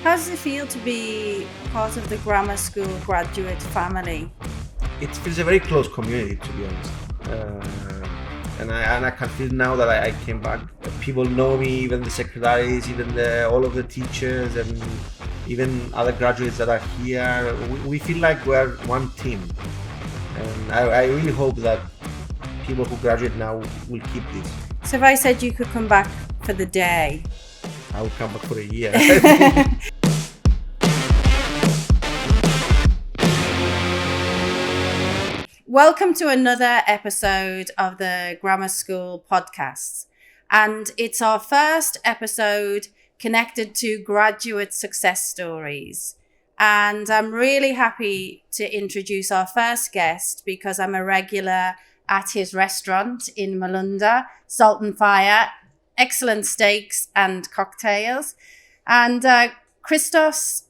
How does it feel to be part of the grammar school graduate family? It feels a very close community, to be honest. And I can feel now that I came back. People know me, even the secretaries, even all of the teachers, and even other graduates that are here. We feel like we're one team. And I really hope that people who graduate now will keep this. So if I said you could come back for the day, I will come back for a year. Welcome to another episode of the Grammar School podcast. And it's our first episode connected to graduate success stories. And I'm really happy to introduce our first guest because I'm a regular at his restaurant in Malunda, Salt and Fire, excellent steaks and cocktails. And Christos,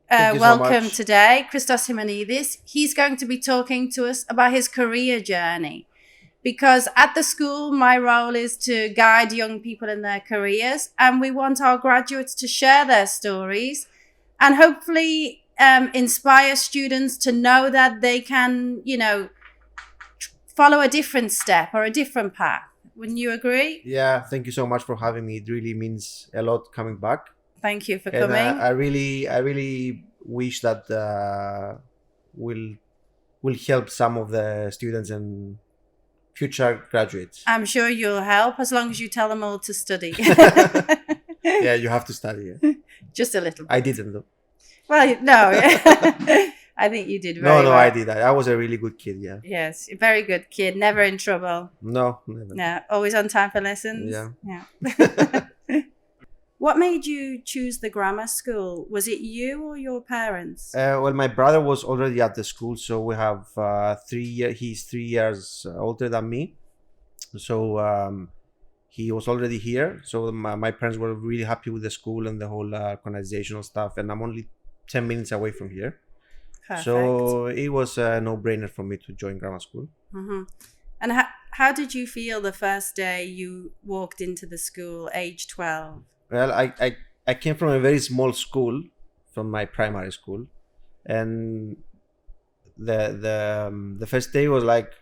welcome today. Christos Chimonides. He's going to be talking to us about his career journey. Because at the school, my role is to guide young people in their careers. And we want our graduates to share their stories and hopefully inspire students to know that they can, follow a different step or a different path. Wouldn't you agree? Yeah, thank you so much for having me. It really means a lot coming back. Thank you for And coming. I really wish that will help some of the students and future graduates. I'm sure you'll help as long as you tell them all to study. Yeah, you have to study. Yeah. Just a little bit. I didn't though. Well, no. I think you did very well. No, I did. I was a really good kid. Yeah. Yes, a very good kid. Never in trouble. No, never. No, always on time for lessons. Yeah. What made you choose the grammar school? Was it you or your parents? Well, my brother was already at the school, so we have 3 years. He's 3 years older than me, so he was already here. So my parents were really happy with the school and the whole organizational stuff. And I'm only 10 minutes away from here. Perfect. So it was a no-brainer for me to join grammar school. Mm-hmm. And how did you feel the first day you walked into the school, age 12? Well, I came from a very small school, from my primary school, and the first day was like,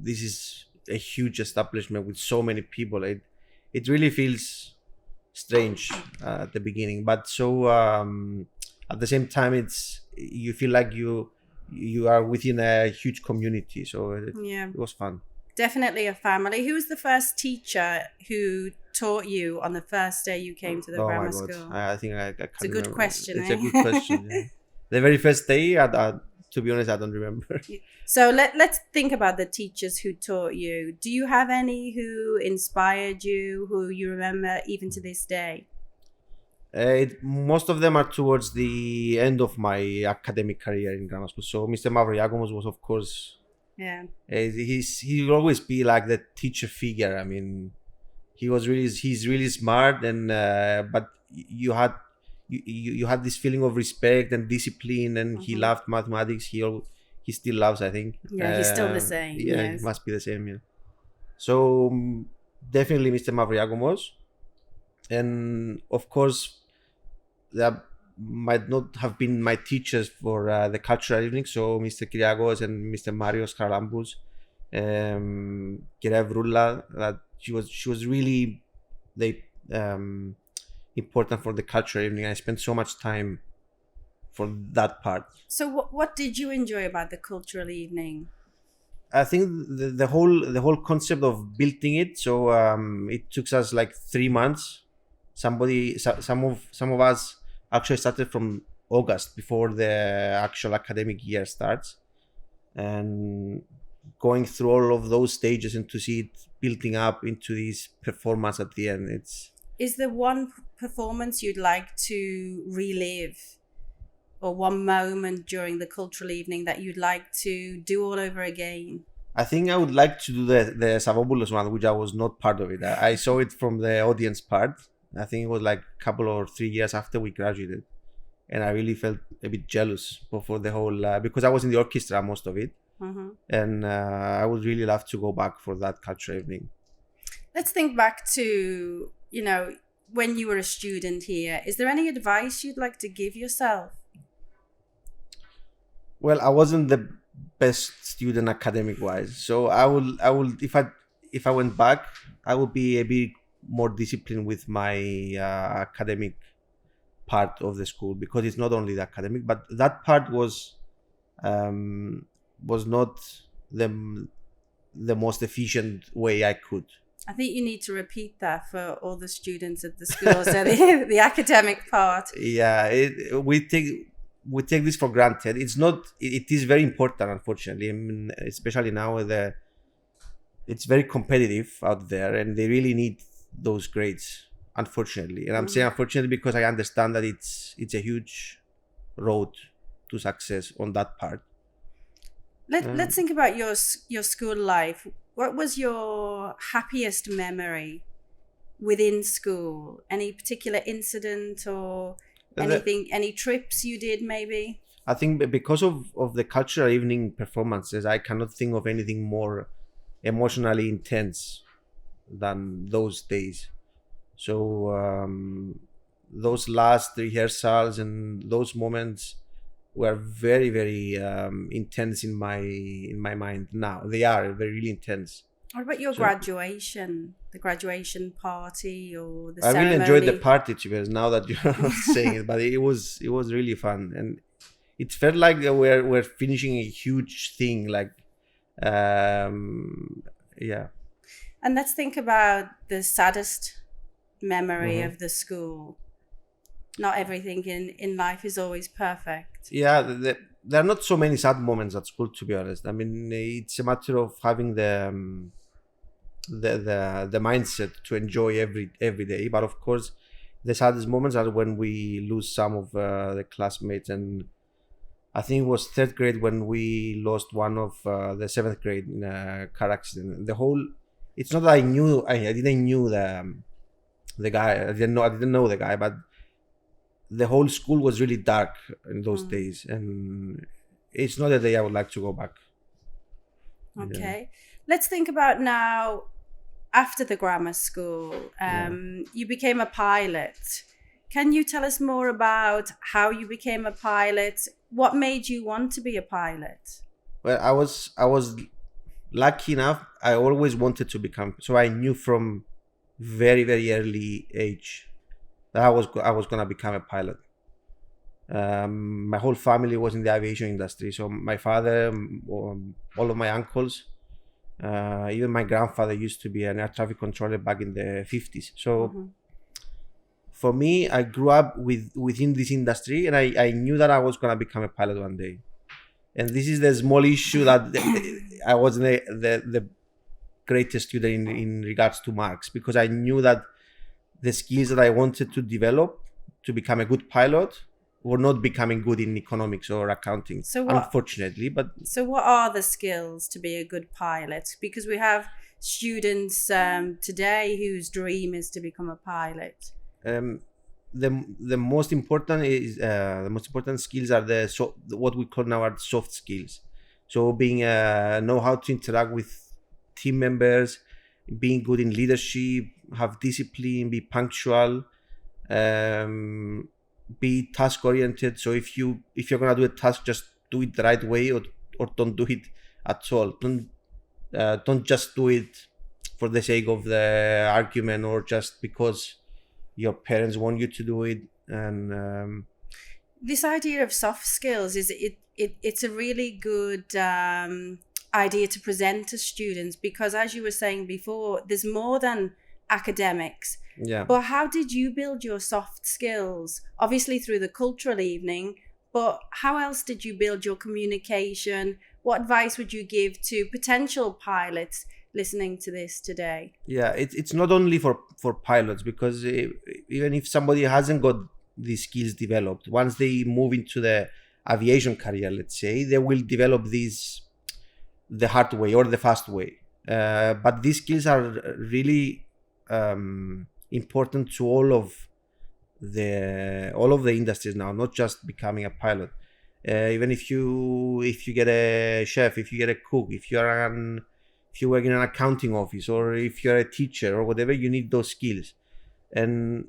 this is a huge establishment with so many people. It really feels strange at the beginning, but so at the same time you feel like you are within a huge community, so it was fun. Definitely a family. Who was the first teacher who taught you on the first day you came to the grammar school? I think I can't It's a good remember. question. It's a good question. Yeah. The very first day, to be honest, I don't remember. So let's think about the teachers who taught you. Do you have any who inspired you, who you remember even to this day? Most of them are towards the end of my academic career in grammar school. So Mr. Mavroiakomos was, of course, he will always be like the teacher figure. I mean, he's really smart, and but you had this feeling of respect and discipline, and he loved mathematics. He still loves, I think. Yeah, he's still the same. Yeah, yes. It must be the same. Yeah. So definitely Mr. Mavroiakomos, and of course, that might not have been my teachers for the cultural evening. So Mr. Kyriakos and Mr. Marios Karalambous, Kyria Vroula, that she was really important for the cultural evening. I spent so much time for that part. So what did you enjoy about the cultural evening? I think the whole concept of building it. So it took us like 3 months. Some of us actually started from August, before the actual academic year starts, and going through all of those stages and to see it building up into this performance at the end. Is there one performance you'd like to relive, or one moment during the cultural evening that you'd like to do all over again? I think I would like to do the Savopoulos one, which I was not part of it. I saw it from the audience part. I think it was like a couple or 3 years after we graduated, and I really felt a bit jealous for the whole because I was in the orchestra most of it, and I would really love to go back for that culture evening. Let's think back to when you were a student here, is there any advice you'd like to give yourself? Well, I wasn't the best student academic wise, so I will if I went back, I would be a bit more disciplined with my academic part of the school, because it's not only the academic, but that part was not the most efficient way I could. I think you need to repeat that for all the students at the school. So the academic part. Yeah, we take this for granted. It's not. It is very important, unfortunately. I mean, especially now it's very competitive out there, and they really need those grades. Unfortunately, and I'm saying unfortunately because I understand that it's a huge road to success on that part. Let's think about your school life. What was your happiest memory within school? Any particular incident or anything? Any trips you did maybe? I think because of the cultural evening performances, I cannot think of anything more emotionally intense than those days. So those last rehearsals and those moments were very, very intense in my mind now. They are very really intense. What about your graduation? The graduation party or the I ceremony? really enjoyed the party, because now that you're saying it, but it was really fun, and it felt like we're finishing a huge thing. Like, yeah. And let's think about the saddest memory of the school. Not everything in life is always perfect. Yeah, there are not so many sad moments at school, to be honest. I mean, it's a matter of having the mindset to enjoy every day. But of course, the saddest moments are when we lose some of the classmates, and I think it was third grade when we lost one of the seventh grade in a car accident. It's not that I didn't knew the guy. I didn't know the guy, but the whole school was really dark in those days, and it's not a day I would like to go back. Okay, let's think about now. After the grammar school, you became a pilot. Can you tell us more about how you became a pilot? What made you want to be a pilot? Well, I was lucky enough. I always wanted to become. So I knew from very, very early age that I was gonna become a pilot. My whole family was in the aviation industry. So my father, all of my uncles, even my grandfather used to be an air traffic controller back in the 50s. So for me, I grew up within this industry, and I knew that I was gonna become a pilot one day. And this is the small issue that I wasn't the greatest student in regards to marks, because I knew that the skills that I wanted to develop to become a good pilot were not becoming good in economics or accounting, unfortunately. So what are the skills to be a good pilot? Because we have students today whose dream is to become a pilot. The most important skills are what we call now are soft skills. So being know how to interact with team members, being good in leadership, have discipline, be punctual, be task oriented. So if you're gonna do a task, just do it the right way, or don't do it at all. Don't just do it for the sake of the argument, or just because your parents want you to do it. And this idea of soft skills it's a really good idea to present to students, because as you were saying before, there's more than academics. Yeah. But how did you build your soft skills? Obviously through the cultural evening, but how else did you build your communication? What advice would you give to potential pilots listening to this today? Yeah, it's not only for pilots, because even if somebody hasn't got these skills developed, once they move into the aviation career, let's say, they will develop these the hard way or the fast way. But these skills are really important to all of the industries now, not just becoming a pilot. Even if you get a chef, if you get a cook, if you work in an accounting office, or if you're a teacher or whatever, you need those skills. And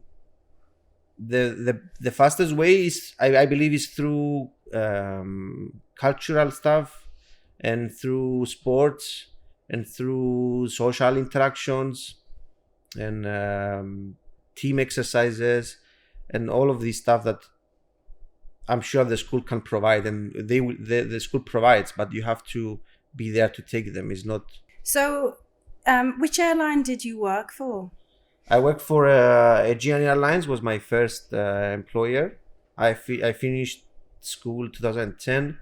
the fastest way is, I believe, is through cultural stuff, and through sports, and through social interactions, and team exercises, and all of these stuff that I'm sure the school can provide, and the school provides, but you have to be there to take them. It's not. So, which airline did you work for? I worked for Aegean Airlines. Was my first employer. I finished school 2010.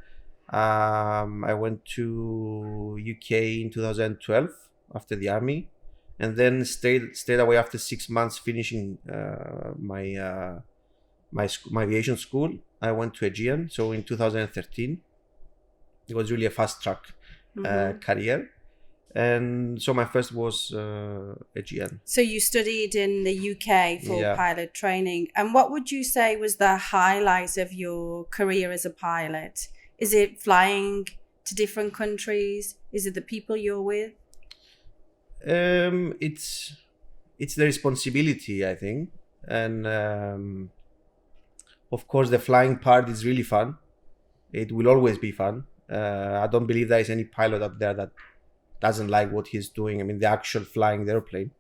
I went to UK in 2012 after the army, and then stayed away after 6 months finishing my aviation school. I went to Aegean. So in 2013, it was really a fast track career. And so my first was Aegean. So you studied in the UK for pilot training. And what would you say was the highlight of your career as a pilot? Is it flying to different countries? Is it the people you're with? It's the responsibility, I think. And of course, the flying part is really fun. It will always be fun. I don't believe there is any pilot out there that doesn't like what he's doing. I mean, the actual flying the airplane.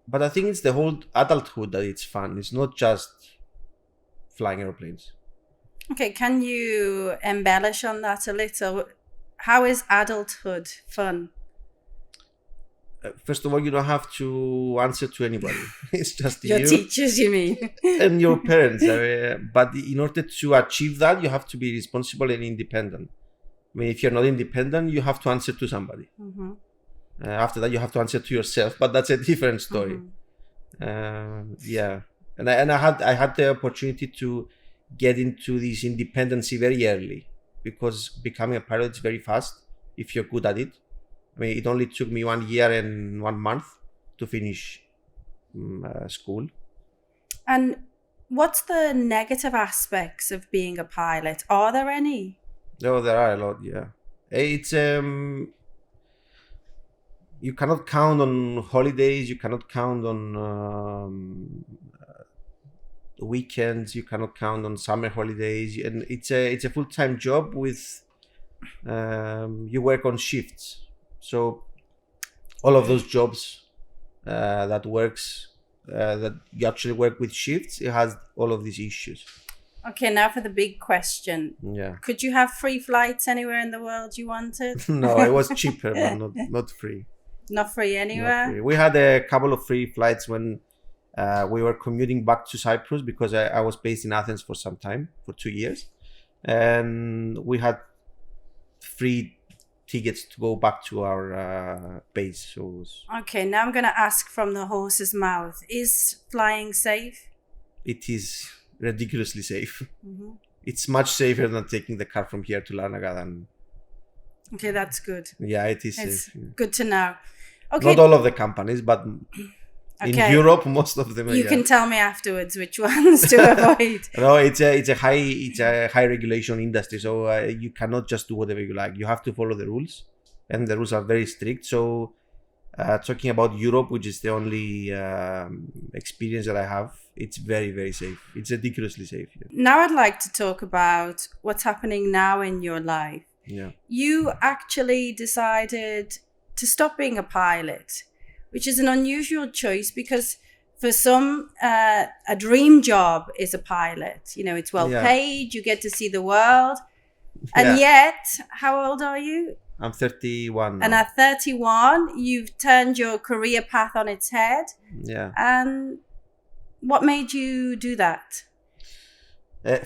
But I think it's the whole adulthood that it's fun. It's not just flying airplanes. Okay, can you embellish on that a little? How is adulthood fun? First of all, you don't have to answer to anybody. It's just your teachers, you mean? And your parents. But in order to achieve that, you have to be responsible and independent. I mean, if you're not independent, you have to answer to somebody. Mm-hmm. After that, you have to answer to yourself, but that's a different story. Mm-hmm. And I had the opportunity to get into this independency very early, because becoming a pilot is very fast if you're good at it. I mean, it only took me 1 year and 1 month to finish school. And what's the negative aspects of being a pilot? Are there any? No, there are a lot. Yeah, it's you cannot count on holidays. You cannot count on weekends. You cannot count on summer holidays, and it's a full-time job with you work on shifts. So all of those jobs that you actually work with shifts, it has all of these issues. Okay, now for the big question. Yeah. Could you have free flights anywhere in the world you wanted? No, it was cheaper, but not free. Not free anywhere? Not free. We had a couple of free flights when we were commuting back to Cyprus, because I was based in Athens for some time, for 2 years. And we had free tickets to go back to our base. So okay, now I'm going to ask from the horse's mouth. Is flying safe? It is ridiculously safe. Mm-hmm. It's much safer than taking the car from here to Larnaca. Okay, that's good. Yeah, it is it's safe. Good to know. Okay. Not all of the companies, but in Europe, most of them. You can tell me afterwards which ones to avoid. No, it's a high regulation industry, so you cannot just do whatever you like. You have to follow the rules, and the rules are very strict. So, talking about Europe, which is the only experience that I have, it's very, very safe. It's ridiculously safe. Yeah. Now I'd like to talk about what's happening now in your life. Yeah. You actually decided to stop being a pilot, which is an unusual choice, because for some, a dream job is a pilot. You know, it's well paid, you get to see the world. And yet, how old are you? I'm 31 now. And at 31, you've turned your career path on its head. Yeah. And what made you do that?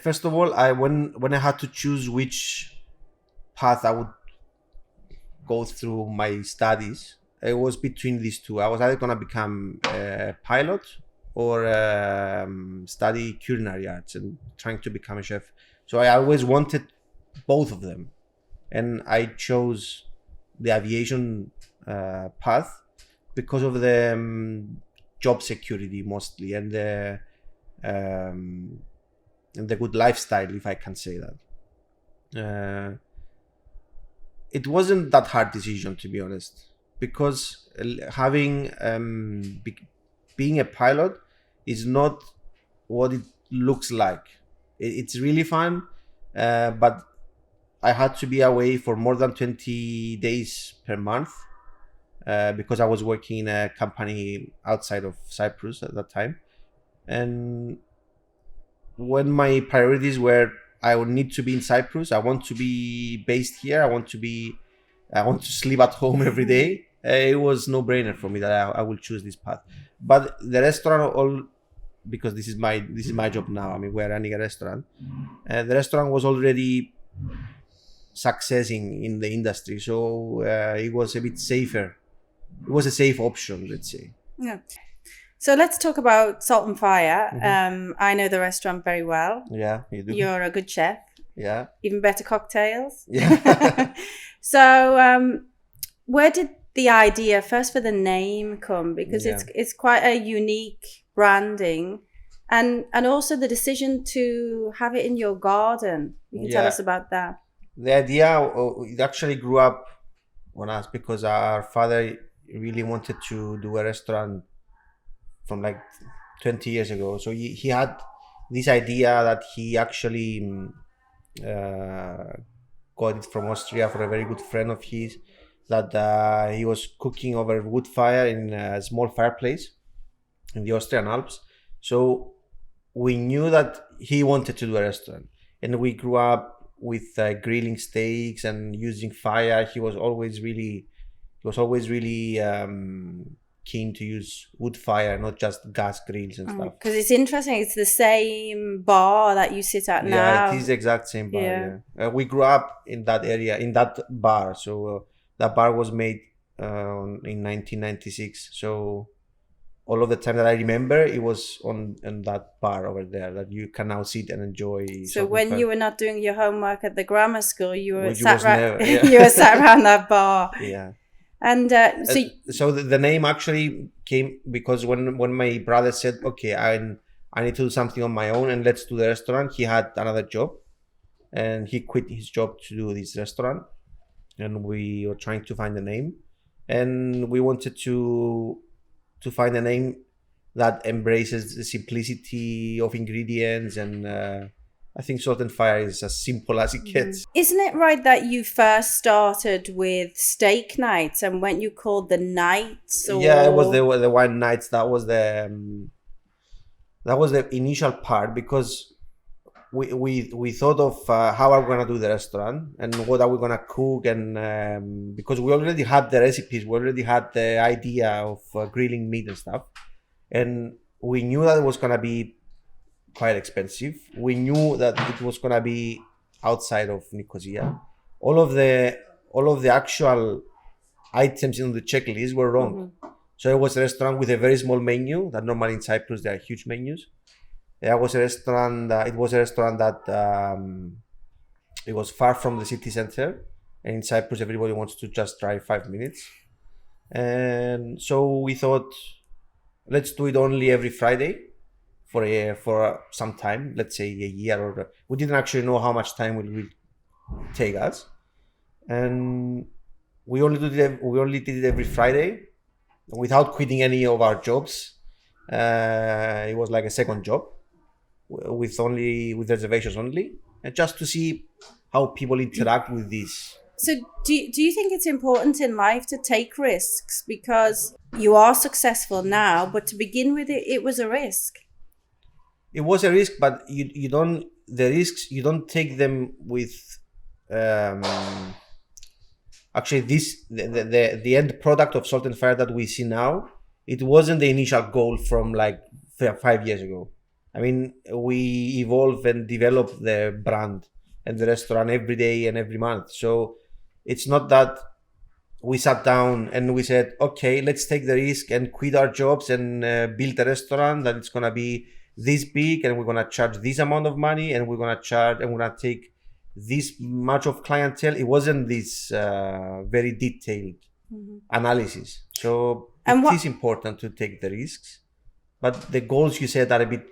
First of all, when I had to choose which path I would go through my studies, it was between these two. I was either going to become a pilot or study culinary arts and trying to become a chef. So I always wanted both of them. And I chose the aviation path because of the job security mostly, and the good lifestyle, if I can say that. It wasn't that hard decision, to be honest, because having being a pilot is not what it looks like. It's really fun, but I had to be away for more than 20 days per month because I was working in a company outside of Cyprus at that time. And when my priorities were, I would need to be in Cyprus, I want to be based here, I want to sleep at home every day. It was no brainer for me that I will choose this path. But the restaurant, because this is my job now. I mean, we're running a restaurant. The restaurant was already successing in the industry, so it was a bit safer. It was a safe option, let's say. Yeah. So let's talk about Salt and Fire. I know the restaurant very well. Yeah, you do. You're a good chef. Yeah. Even better cocktails. Yeah. So where did the idea first for the name come? Because it's quite a unique branding, and also the decision to have it in your garden. You can tell us about that. The idea, it actually grew up on us because our father really wanted to do a restaurant from like 20 years ago. So he had this idea that he actually got it from Austria for a very good friend of his, that he was cooking over wood fire in a small fireplace in the Austrian Alps. So we knew that he wanted to do a restaurant, and we grew up with grilling steaks and using fire. He was always really keen to use wood fire, not just gas grills and stuff. Because it's interesting, it's the same bar that you sit at now. Yeah, it is the exact same bar. Yeah. We grew up in that area, in that bar. So that bar was made in 1996. So all of the time that I remember, it was on that bar over there that you can now sit and enjoy. So when you were not doing your homework at the grammar school, you were you were sat around that bar. Yeah. And so the name actually came because when my brother said, okay, I need to do something on my own and let's do the restaurant. He had another job and he quit his job to do this restaurant, and we were trying to find a name, and we wanted to find a name that embraces the simplicity of ingredients, and I think Salt and Fire is as simple as it gets. Isn't it right that you first started with steak nights, and when you called the nights? Yeah, it was the wine nights. That was the initial part, because we thought of how are we gonna do the restaurant and what are we gonna cook, and because we already had the recipes, we already had the idea of grilling meat and stuff, and we knew that it was gonna be quite expensive. We knew that it was gonna be outside of Nicosia. All of the actual items in the checklist were wrong. So it was a restaurant with a very small menu. That normally in Cyprus there are huge menus. It was a restaurant that it was far from the city center, and in Cyprus everybody wants to just drive 5 minutes. And so we thought, let's do it only every Friday for some time, let's say a year, or we didn't actually know how much time it will take us, and we only did it every Friday without quitting any of our jobs. It was like a second job with reservations only, and just to see how people interact with this. So do you think it's important in life to take risks? Because you are successful now, but to begin with, it was a risk. It was a risk, but you don't take them with actually the end product of Salt and Fire that we see now. It wasn't the initial goal from like 5 years ago. I mean, we evolve and develop the brand and the restaurant every day and every month. So it's not that we sat down and we said, okay, let's take the risk and quit our jobs and build a restaurant that it's gonna be this big, and we're gonna charge this amount of money, and we're gonna take this much of clientele. It wasn't this very detailed analysis. So it is important to take the risks, but the goals you said are a bit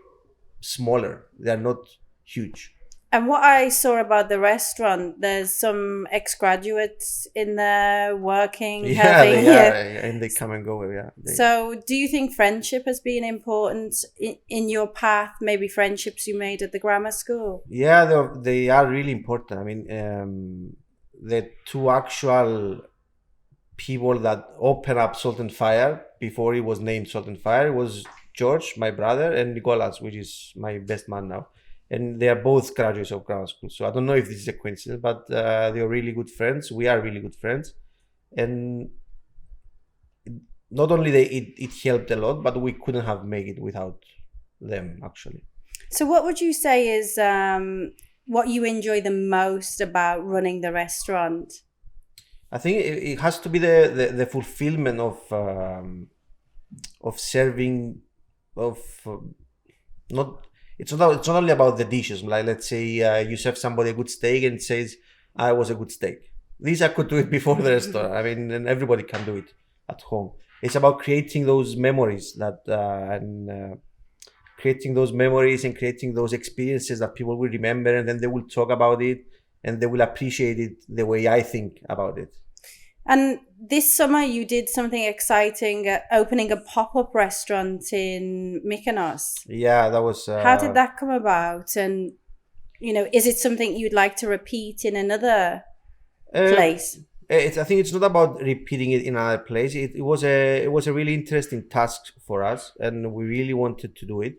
smaller. They are not huge. And what I saw about the restaurant, there's some ex-graduates in there working, Yeah, helping. they are, and they come and go. Yeah. So, do you think friendship has been important in your path? Maybe friendships you made at the grammar school? Yeah, they are really important. I mean, the two actual people that opened up Salt and Fire before it was named Salt and Fire was George, my brother, and Nicolas, which is my best man now. And they are both graduates of grammar school. So I don't know if this is a coincidence, but they are really good friends. We are really good friends. And not only it helped a lot, but we couldn't have made it without them, actually. So, what would you say is what you enjoy the most about running the restaurant? I think it has to be the fulfillment of serving of not it's not only about the dishes. Like, let's say you serve somebody a good steak and it says, I was a good steak. These I could do it before the restaurant. I mean, and everybody can do it at home. It's about creating those memories creating those memories and creating those experiences that people will remember, and then they will talk about it and they will appreciate it the way I think about it. And this summer you did something exciting, opening a pop-up restaurant in Mykonos. Yeah, that was... How did that come about? And, is it something you'd like to repeat in another place? I think it's not about repeating it in another place. It was a really interesting task for us, and we really wanted to do it.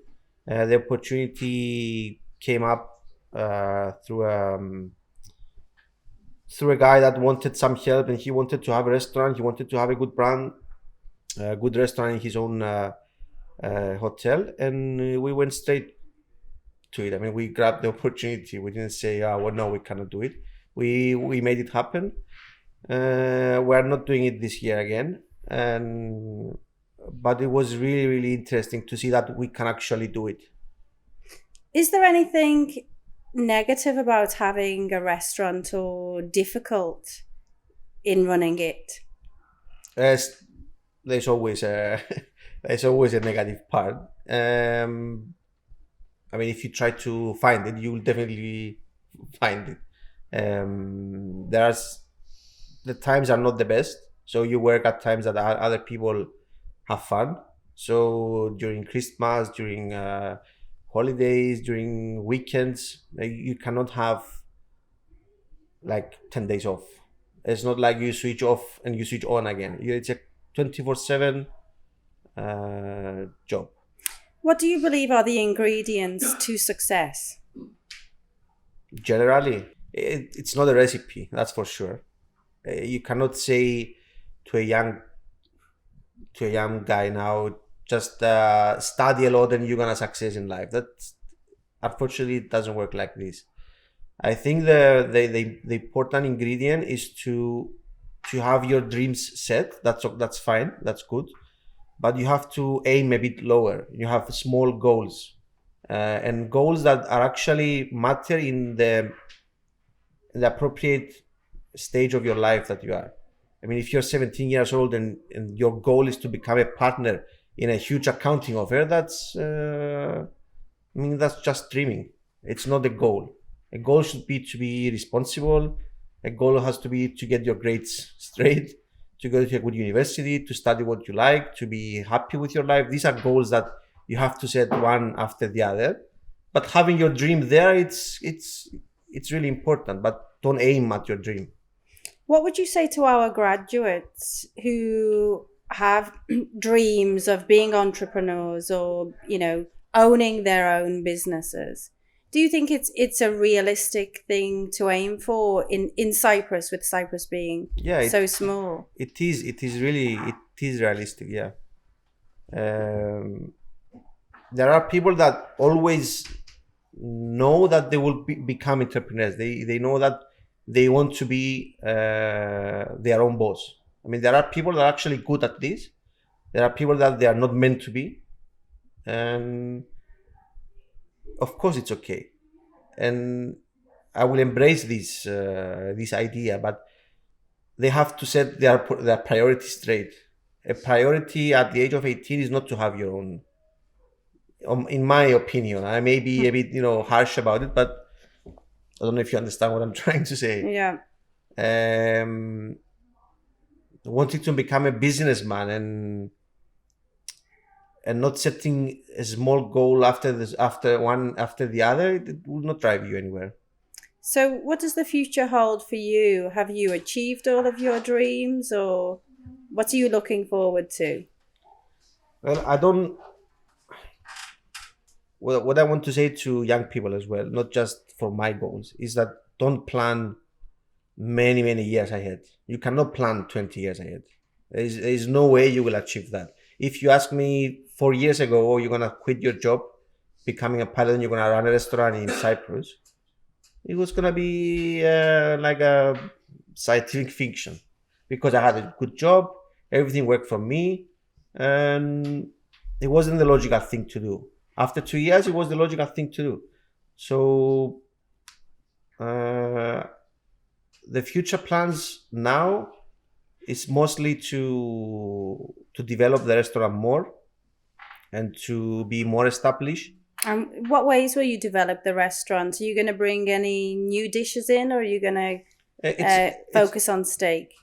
The opportunity came up through a guy that wanted some help, and he wanted to have a restaurant. He wanted to have a good brand, a good restaurant in his own hotel, and we went straight to it. I mean, we grabbed the opportunity. We didn't say, well, no, we cannot do it. We made it happen. We're not doing it this year again, but it was really, really interesting to see that we can actually do it. Is there anything negative about having a restaurant or difficult in running it? There's always a negative part. I mean, if you try to find it, you will definitely find it. The times are not the best, so you work at times that other people have fun. So during Christmas, during holidays, during weekends, you cannot have like 10 days off. It's not like you switch off and you switch on again. It's a 24/7 job. What do you believe are the ingredients to success? Generally, it's not a recipe, that's for sure. You cannot say to a young guy now, just study a lot and you're gonna success in life. That unfortunately it doesn't work like this. I think the important ingredient is to have your dreams set. That's fine. That's good, but you have to aim a bit lower. You have small goals, and goals that are actually matter in the appropriate stage of your life that you are. I mean, if you're 17 years old and your goal is to become a partner in a huge accounting offer, that's just dreaming. It's not a goal. A goal should be to be responsible. A goal has to be to get your grades straight, to go to a good university, to study what you like, to be happy with your life. These are goals that you have to set one after the other. But having your dream there, it's really important. But don't aim at your dream. What would you say to our graduates who have dreams of being entrepreneurs or, owning their own businesses? Do you think it's a realistic thing to aim for in Cyprus, with Cyprus being so small? It is realistic, yeah. There are people that always know that they will become entrepreneurs. They know that they want to be their own boss. I mean, there are people that are actually good at this. There are people that they are not meant to be. And of course it's okay. And I will embrace this idea, but they have to set their priorities straight. A priority at the age of 18 is not to have your own. In my opinion, I may be a bit, harsh about it, but I don't know if you understand what I'm trying to say. Yeah. Wanting to become a businessman and not setting a small goal after the other, it will not drive you anywhere. So what does the future hold for you? Have you achieved all of your dreams, or what are you looking forward to? Well, what I want to say to young people as well, not just for my goals, is that don't plan many, many years ahead. You cannot plan 20 years ahead. There is no way you will achieve that. If you ask me 4 years ago, you're going to quit your job, becoming a pilot, and you're going to run a restaurant in Cyprus, it was going to be like a scientific fiction, because I had a good job, everything worked for me, and it wasn't the logical thing to do. After 2 years, it was the logical thing to do. So the future plans now is mostly to develop the restaurant more and to be more established. What ways will you develop the restaurant? Are you going to bring any new dishes in, or are you going to focus on steak?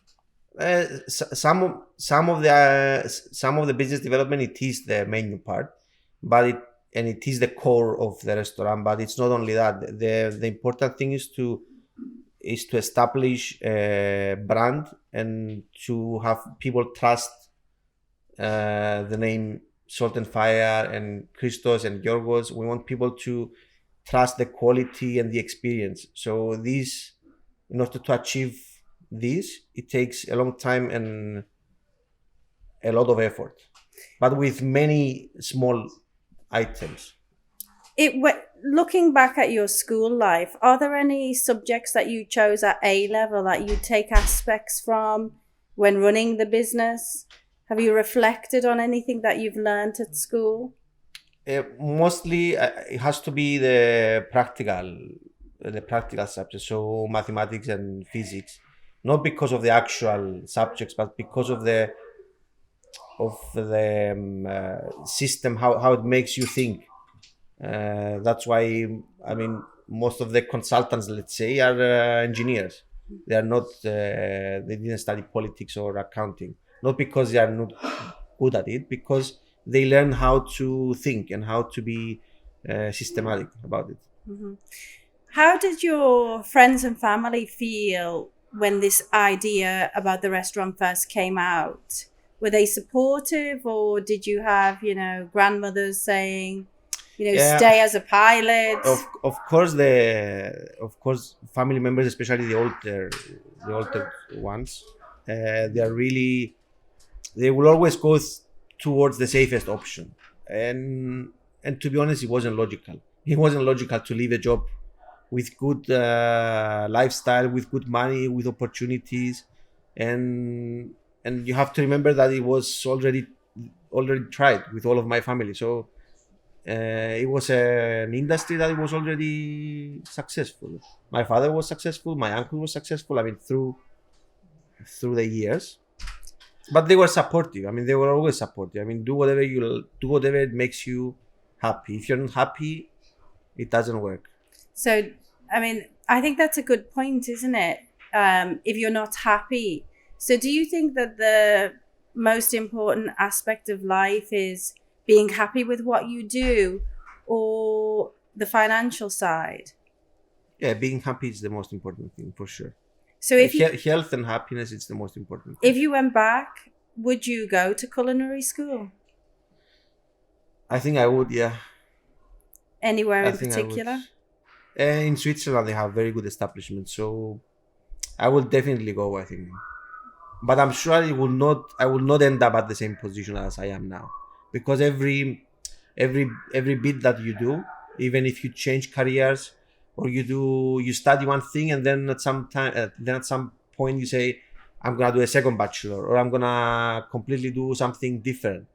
Some of the business development, it is the menu part, but it is the core of the restaurant. But it's not only that. The important thing is to establish a brand and to have people trust the name Salt and Fire and Christos and Yorgos. We want people to trust the quality and the experience. So in order to achieve this, it takes a long time and a lot of effort, but with many small items. Looking back at your school life, are there any subjects that you chose at A level that you take aspects from when running the business? Have you reflected on anything that you've learned at school? Mostly, it has to be the practical subjects, so mathematics and physics. Not because of the actual subjects, but because of the system, how it makes you think. That's why, I mean, most of the consultants, let's say, are engineers. They are not. They didn't study politics or accounting. Not because they are not good at it, because they learn how to think and how to be systematic about it. Mm-hmm. How did your friends and family feel when this idea about the restaurant first came out? Were they supportive, or did you have, grandmothers saying, stay as a pilot? Of course, family members, especially the older ones, they will always go towards the safest option. And to be honest, it wasn't logical. It wasn't logical to leave a job with good lifestyle, with good money, with opportunities, and you have to remember that it was already tried with all of my family. So it was an industry that was already successful. My father was successful. My uncle was successful. I mean, through the years, but they were supportive. I mean, they were always supportive. I mean, do whatever makes you happy. If you're not happy, it doesn't work. So, I mean, I think that's a good point, isn't it? If you're not happy. So do you think that the most important aspect of life is being happy with what you do, or the financial side? Yeah, being happy is the most important thing, for sure. So if health and happiness is the most important thing. If you went back, would you go to culinary school? I think I would, yeah. Anywhere in particular? In Switzerland, they have very good establishments, so I will definitely go, I think. But I'm sure I will not end up at the same position as I am now, because every bit that you do, even if you change careers or you study one thing and then at some point you say, I'm gonna do a second bachelor, or I'm gonna completely do something different.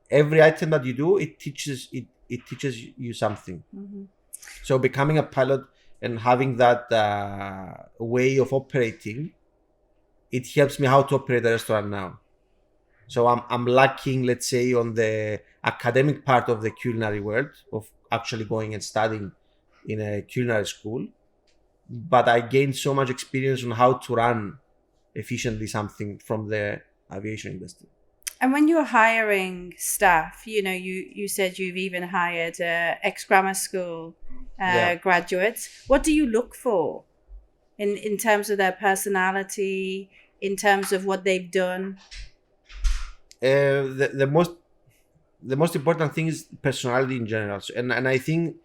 Every item that you do, it teaches you something. Mm-hmm. So becoming a pilot and having that way of operating, it helps me how to operate a restaurant now. So I'm lacking, let's say, on the academic part of the culinary world, of actually going and studying in a culinary school. but I gained so much experience on how to run efficiently something from the aviation industry. And when you're hiring staff, you said you've even hired ex-grammar school graduates. What do you look for in terms of their personality, in terms of what they've done? The most important thing is personality in general, and I think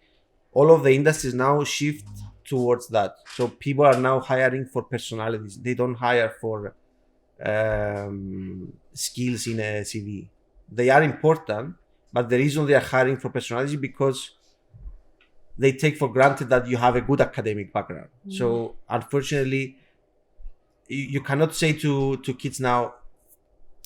all of the industries now shift towards that. So people are now hiring for personalities. They don't hire for skills in a CV. They are important, but the reason they are hiring for personality is because they take for granted that you have a good academic background. So unfortunately, you cannot say to kids now,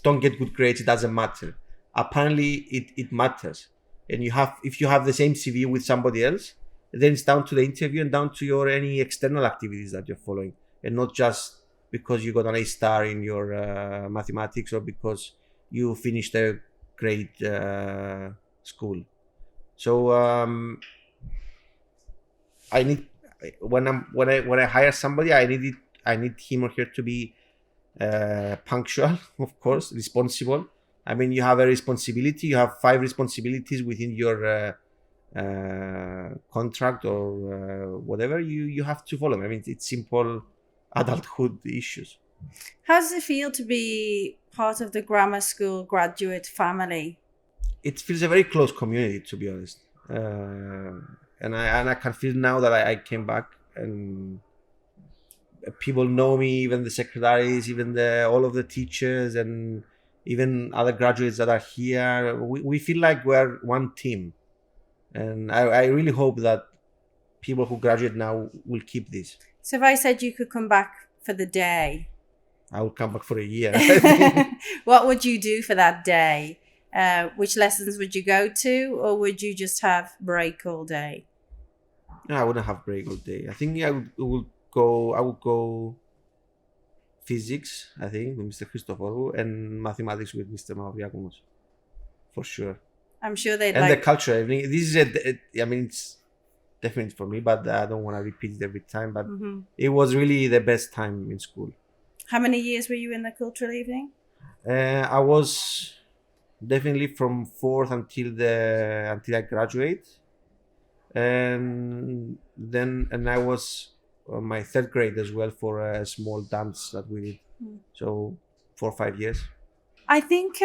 don't get good grades, it doesn't matter. Apparently it matters. And if you have the same CV with somebody else, then it's down to the interview and down to your any external activities that you're following, and not just because you got an A star in your mathematics or because you finished a great school. So I need when I hire somebody, I need him or her to be punctual, of course, responsible. I mean, you have a responsibility. You have 5 responsibilities within your contract or whatever. You have to follow them. I mean, it's simple adulthood issues. How does it feel to be part of the grammar school graduate family? It feels a very close community, to be honest. And I can feel now that I came back and people know me, even the secretaries, even all of the teachers, and even other graduates that are here. We feel like we're one team, and I really hope that people who graduate now will keep this. So if I said you could come back for the day, I will come back for a year. What would you do for that day? Which lessons would you go to, or would you just have break all day? No, I wouldn't have break all day. I think I would go physics, I think, with Mr. Christophorou, and mathematics with Mr. Mavriakomos, for sure. I'm sure they'd and the culture. I mean, this is I mean, it's definitely for me, but I don't want to repeat it every time. But it was really the best time in school. How many years were you in the cultural evening? I was definitely from 4th until I graduate, and I was on my 3rd grade as well for a small dance that we did. So 4 or 5 years. I think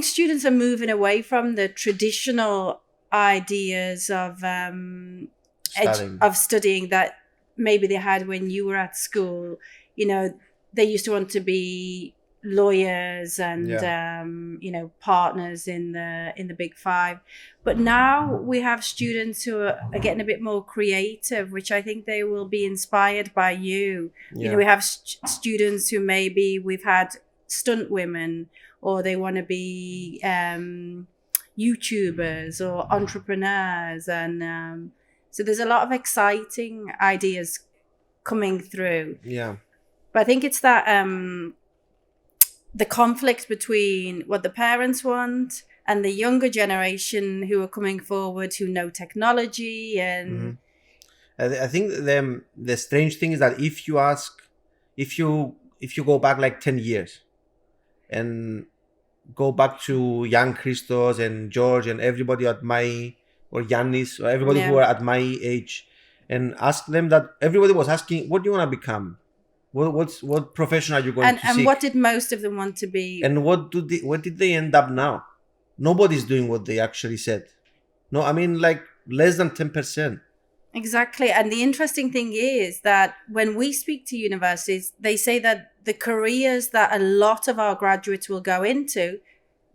students are moving away from the traditional ideas of studying that maybe they had when you were at school. They used to want to be lawyers and partners in the Big Five, but now we have students who are getting a bit more creative, which I think they will be inspired by you. We have students who maybe we've had stunt women, or they want to be YouTubers or entrepreneurs, and so there's a lot of exciting ideas coming through. But I think it's that the conflict between what the parents want and the younger generation who are coming forward, who know technology. And I think the strange thing is that if you go back like 10 years and go back to young Christos and George and everybody or Yannis or everybody who are at my age, and ask them that, everybody was asking, what do you want to become? What profession are you going to seek? And what did most of them want to be? And what did they end up now? Nobody's doing what they actually said. No, I mean, like less than 10%. Exactly. And the interesting thing is that when we speak to universities, they say that the careers that a lot of our graduates will go into,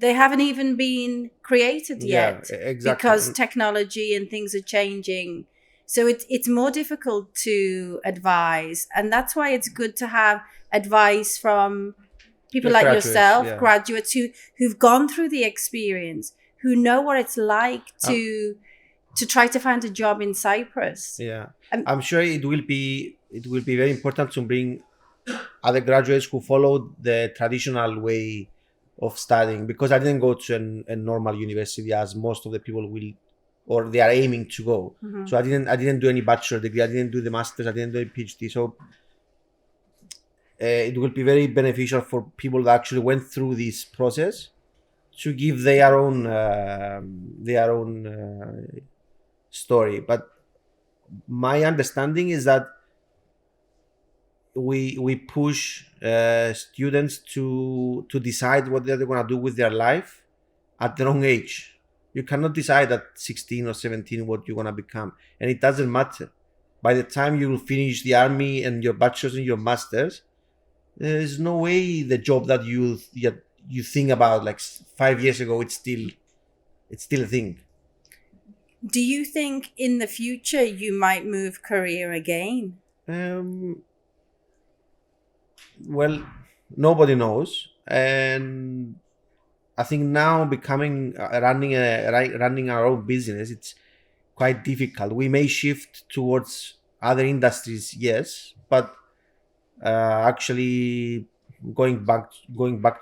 they haven't even been created yet. Exactly. Because technology and things are changing. So it's more difficult to advise. And that's why it's good to have advice from people like yourself, graduates who've gone through the experience, who know what it's like to try to find a job in Cyprus. I'm sure it will be very important to bring other graduates who followed the traditional way of studying, because I didn't go to a normal university as most of the people will or they are aiming to go. So I didn't do any bachelor degree. I didn't do the masters. I didn't do a PhD. So it will be very beneficial for people that actually went through this process to give their own story. But my understanding is that we push students to decide what they're going to do with their life at the wrong age. You cannot decide at 16 or 17 what you're going to become, and it doesn't matter. By the time you will finish the army and your bachelor's and your master's, there's no way the job that you think about like 5 years ago, it's still a thing. Do you think in the future you might move career again? Well, nobody knows, and I think now running our own business, it's quite difficult. We may shift towards other industries, yes, but actually going back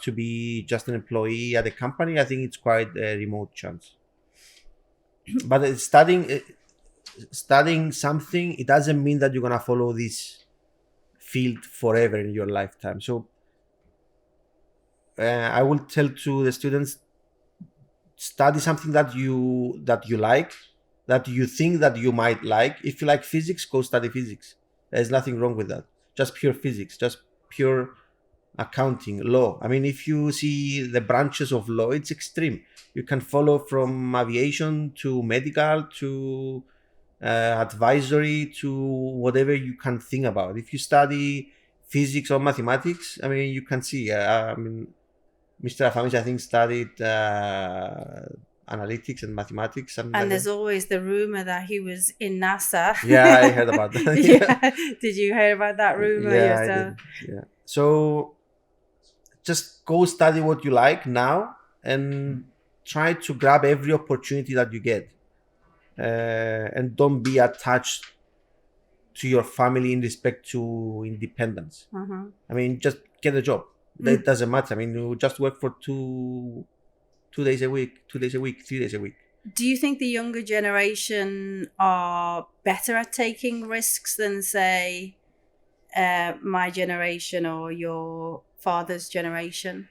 to be just an employee at a company, I think it's quite a remote chance. But studying something, it doesn't mean that you're gonna follow this field forever in your lifetime. So I will tell to the students, study something that you like, that you think that you might like. If you like physics, go study physics. There's nothing wrong with that. Just pure physics, just pure accounting, law. I mean, if you see the branches of law, it's extreme. You can follow from aviation to medical to advisory to whatever you can think about. If you study physics or mathematics, I mean, you can see. Mr. Afamis, I think, studied analytics and mathematics. And there's always the rumor that he was in NASA. Yeah, I heard about that. Yeah. Did you hear about that rumor yourself? I did. Yeah. So just go study what you like now and try to grab every opportunity that you get. And don't be attached to your family in respect to independence. I mean, just get a job. It doesn't matter. I mean, you just work for 2 days a week, 3 days a week. Do you think the younger generation are better at taking risks than, say, my generation or your father's generation?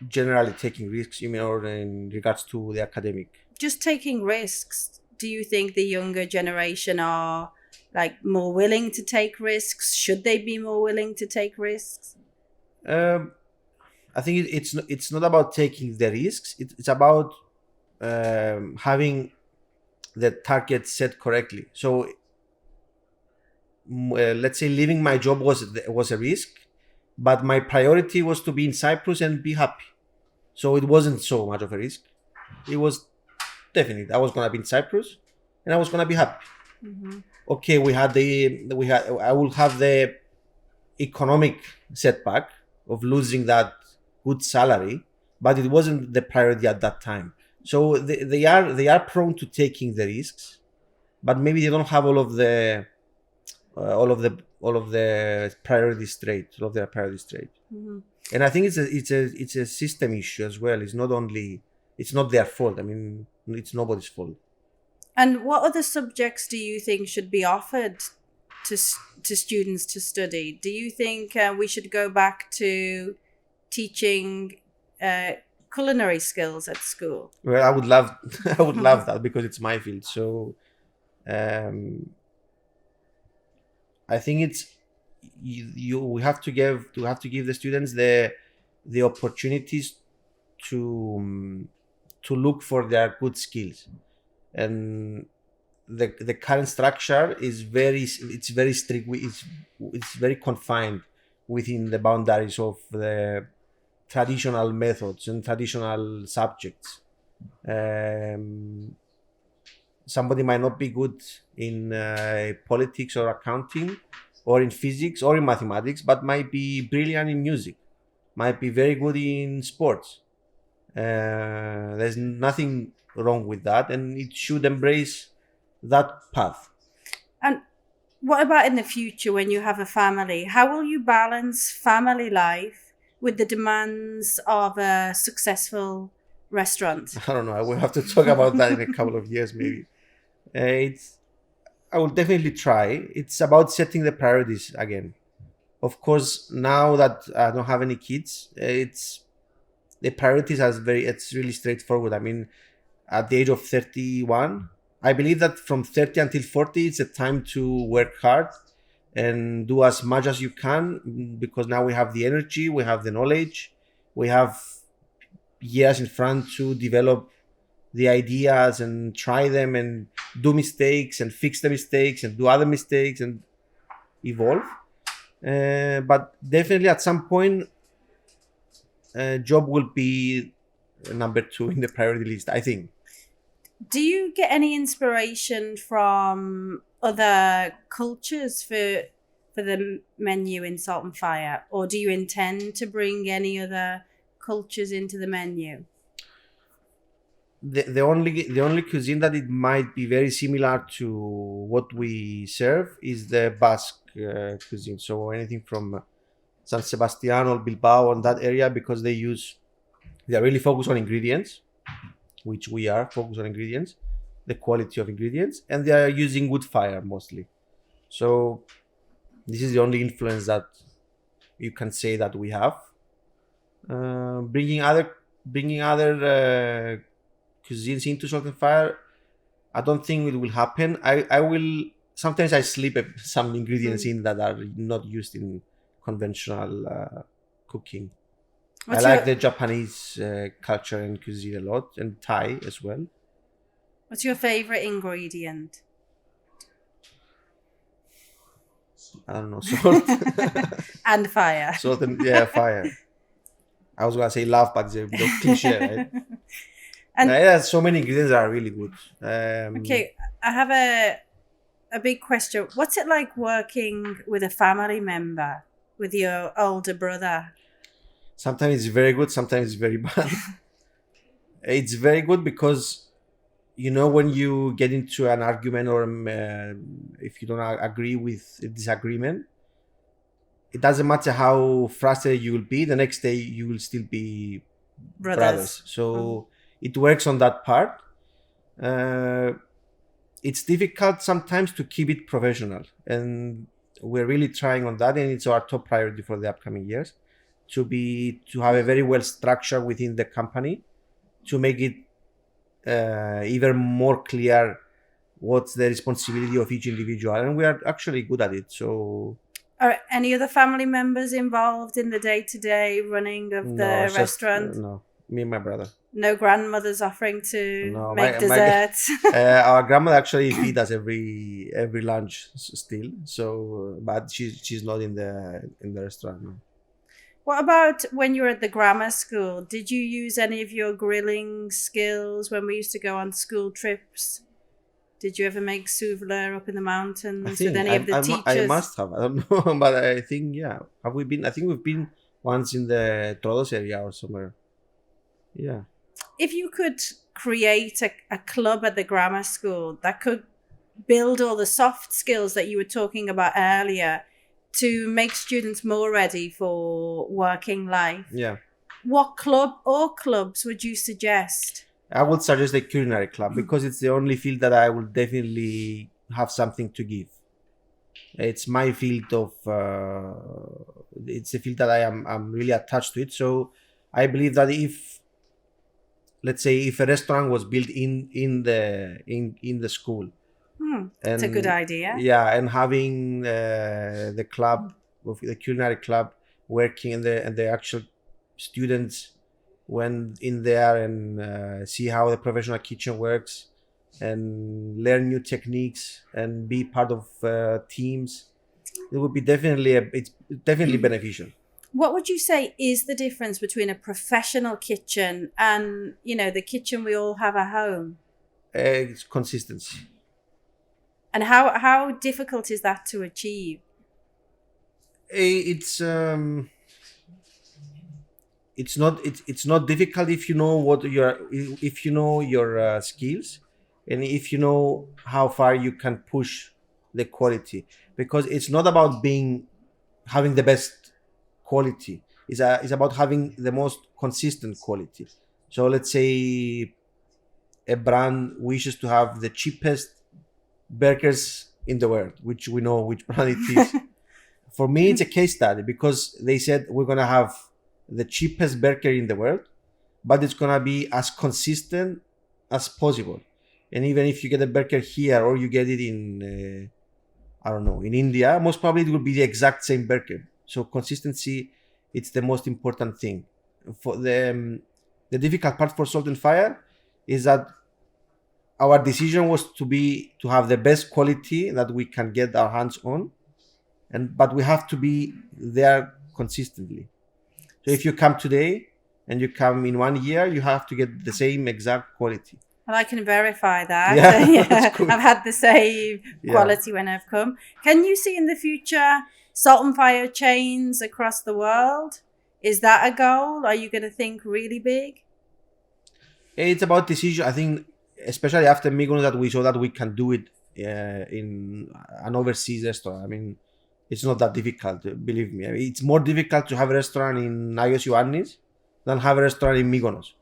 Generally taking risks, you mean, or in regards to the academic? Just taking risks. Do you think the younger generation are like more willing to take risks? Should they be more willing to take risks? I think it's not about taking the risks. It's about having the target set correctly. So let's say leaving my job was a risk, but my priority was to be in Cyprus and be happy. So it wasn't so much of a risk. It was definite. I was gonna be in Cyprus and I was gonna be happy. Okay, I will have the economic setback of losing that good salary, but it wasn't the priority at that time. So they are prone to taking the risks, but maybe they don't have all of their priorities straight. And I think it's a system issue as well. It's not their fault. I mean, it's nobody's fault. And what other subjects do you think should be offered to students to study? Do you think we should go back to teaching culinary skills at school? Well, I would love that, because it's my field. So I think we have to give the students the opportunities to look for their good skills. And the current structure is very strict. It's very confined within the boundaries of the traditional methods and traditional subjects. Somebody might not be good in politics or accounting or in physics or in mathematics, but might be brilliant in music, might be very good in sports. There's nothing wrong with that, and it should embrace that path. And what about in the future when you have a family? How will you balance family life with the demands of a successful restaurant? I don't know. I will have to talk about that in a couple of years, maybe. I will definitely try. It's about setting the priorities again. Of course, now that I don't have any kids, it's the priorities it's really straightforward. I mean, at the age of 31, I believe that from 30 until 40, it's a time to work hard and do as much as you can, because now we have the energy, we have the knowledge, we have years in front to develop the ideas and try them and do mistakes and fix the mistakes and do other mistakes and evolve. But definitely at some point, job will be number 2 in the priority list, I think. Do you get any inspiration from other cultures for the menu in Salt and Fire, or do you intend to bring any other cultures into the menu? The only cuisine that it might be very similar to what we serve is the Basque cuisine. So anything from San Sebastian or Bilbao and that area, because they are really focused on ingredients, which we are focused on ingredients, the quality of ingredients, and they are using wood fire mostly. So this is the only influence that you can say that we have. Bringing other cuisines into Salt and Fire, I don't think it will happen. I will sometimes I slip some ingredients in that are not used in conventional cooking. I like the Japanese culture and cuisine a lot, and Thai as well. What's your favorite ingredient? I don't know, salt. And fire. Salt and fire. I was gonna say love, but it's a bit of cliche, right? And there's so many ingredients that are really good. Okay, I have a big question. What's it like working with a family member, with your older brother? Sometimes it's very good, sometimes it's very bad. It's very good because, when you get into an argument or if you don't agree with a disagreement, it doesn't matter how frustrated you will be, the next day you will still be brothers. So it works on that part. It's difficult sometimes to keep it professional, and we're really trying on that, and it's our top priority for the upcoming years to have a very well structured within the company to make it even more clear what's the responsibility of each individual, and we are actually good at it. So are any other family members involved in the day-to-day running of the restaurant? No, me and my brother. No grandmothers offering to make desserts? Our grandmother actually feeds us every lunch still. So, but she's not in the restaurant. No. What about when you were at the grammar school? Did you use any of your grilling skills when we used to go on school trips? Did you ever make souffle up in the mountains with any of the teachers? I must have. I don't know, but I think, have we been? I think we've been once in the Trollos area or somewhere. Yeah. If you could create a club at the grammar school that could build all the soft skills that you were talking about earlier to make students more ready for working life, what club or clubs would you suggest? I would suggest the culinary club, because it's the only field that I will definitely have something to give. It's my field of, it's a field that I'm really attached to it. So I believe that let's say if a restaurant was built in the school, that's a good idea. Yeah, and having the club, the culinary club, working and the actual students went in there and see how the professional kitchen works and learn new techniques and be part of teams, it would be it's definitely beneficial. What would you say is the difference between a professional kitchen and, the kitchen we all have at home? It's consistency. And how difficult is that to achieve? It's not difficult if you know your skills, and if you know how far you can push the quality, because it's not about having the best quality. It's about having the most consistent quality. So let's say a brand wishes to have the cheapest burgers in the world, which we know which brand it is. For me, it's a case study because they said we're going to have the cheapest burger in the world, but it's going to be as consistent as possible. And even if you get a burger here or you get it in, I don't know, in India, most probably it will be the exact same burger. So consistency, it's the most important thing. For the difficult part for Salt and Fire is that our decision was to have the best quality that we can get our hands on, but we have to be there consistently. So if you come today and you come in 1 year, you have to get the same exact quality. Well, I can verify that. Yeah, I've had the same quality when I've come. Can you see in the future Salt and Fire chains across the world? Is that a goal? Are you going to think really big? It's about decision. I think, especially after Mykonos, that we saw that we can do it in an overseas restaurant. I mean, it's not that difficult, believe me. I mean, it's more difficult to have a restaurant in Agios Ioannis than have a restaurant in Mykonos.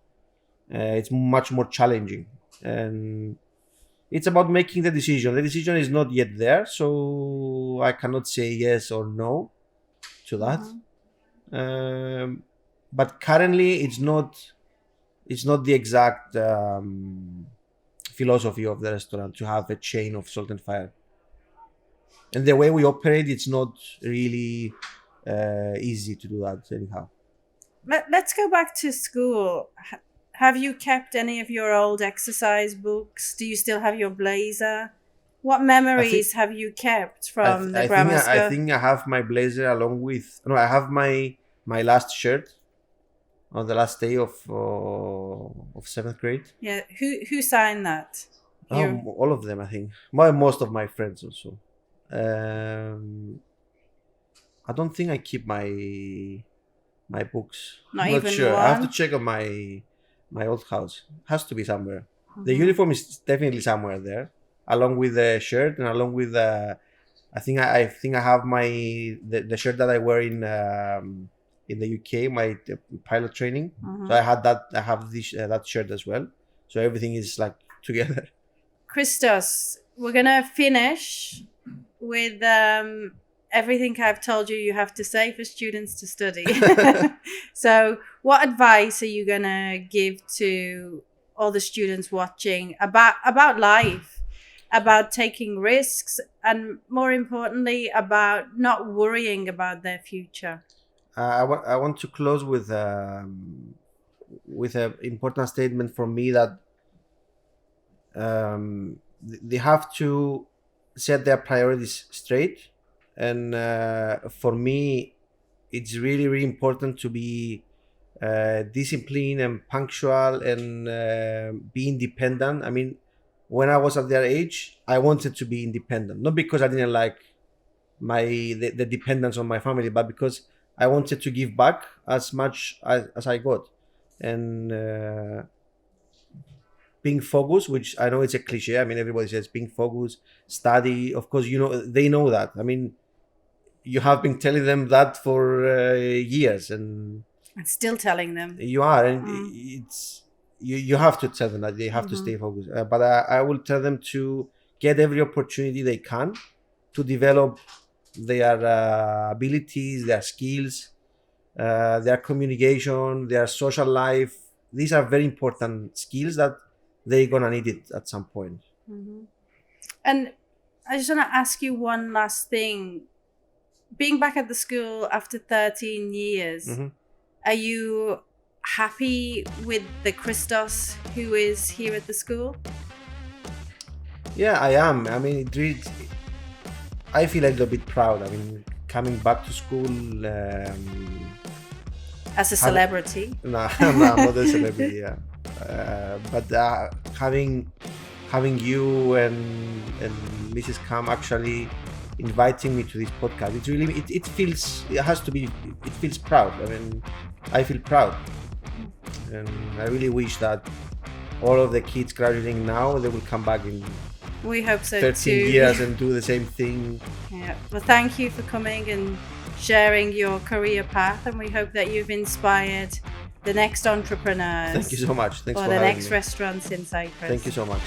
It's much more challenging. And it's about making the decision. The decision is not yet there, so I cannot say yes or no to that. Mm-hmm. But currently, it's not the exact philosophy of the restaurant to have a chain of Salt and Fire. And the way we operate, it's not really easy to do that anyhow. Let's go back to school. Have you kept any of your old exercise books? Do you still have your blazer? What memories have you kept from the grammar school? I think I have my blazer along with... No, I have my last shirt on the last day of 7th grade. Yeah, who signed that? All of them, I think. Most of my friends also. I don't think I keep my books. Not even sure. one? I have to check on my old house. Has to be somewhere. Mm-hmm. The uniform is definitely somewhere there, along with the shirt and along with the... I think I have the shirt that I wear in the UK, my pilot training. Mm-hmm. So I had that. I have that shirt as well. So everything is like together. Christos, we're gonna finish with everything I've told you have to say for students to study. So what advice are you gonna give to all the students watching about life, about taking risks, and more importantly, about not worrying about their future? I want to close with an important statement from me that they have to set their priorities straight. And for me, it's really, really important to be disciplined and punctual and be independent. I mean, when I was at their age, I wanted to be independent, not because I didn't like the dependence on my family, but because I wanted to give back as much as I got. And being focused, which I know it's a cliche. I mean, everybody says being focused, study. Of course, they know that. I mean, you have been telling them that for years, and still telling them. You are, and it's you have to tell them that they have to stay focused. But I will tell them to get every opportunity they can to develop their abilities, their skills, their communication, their social life. These are very important skills that they're gonna need it at some point. Mm-hmm. And I just want to ask you one last thing. Being back at the school after 13 years, are you happy with the Christos who is here at the school? Yeah, I am. I mean, I feel a little bit proud. I mean, coming back to school... as a celebrity? No, I'm not a celebrity, yeah. But having you and Mrs. Kam actually inviting me to this podcast, it's really, it feels proud. I mean, I feel proud. And I really wish that all of the kids graduating now, they will come back in we hope so 13 too. years and do the same thing. Yeah. Well, thank you for coming and sharing your career path, and we hope that you've inspired the next entrepreneurs. Thank you so much. Thanks for for the having next me. restaurants in Cyprus. Thank you so much.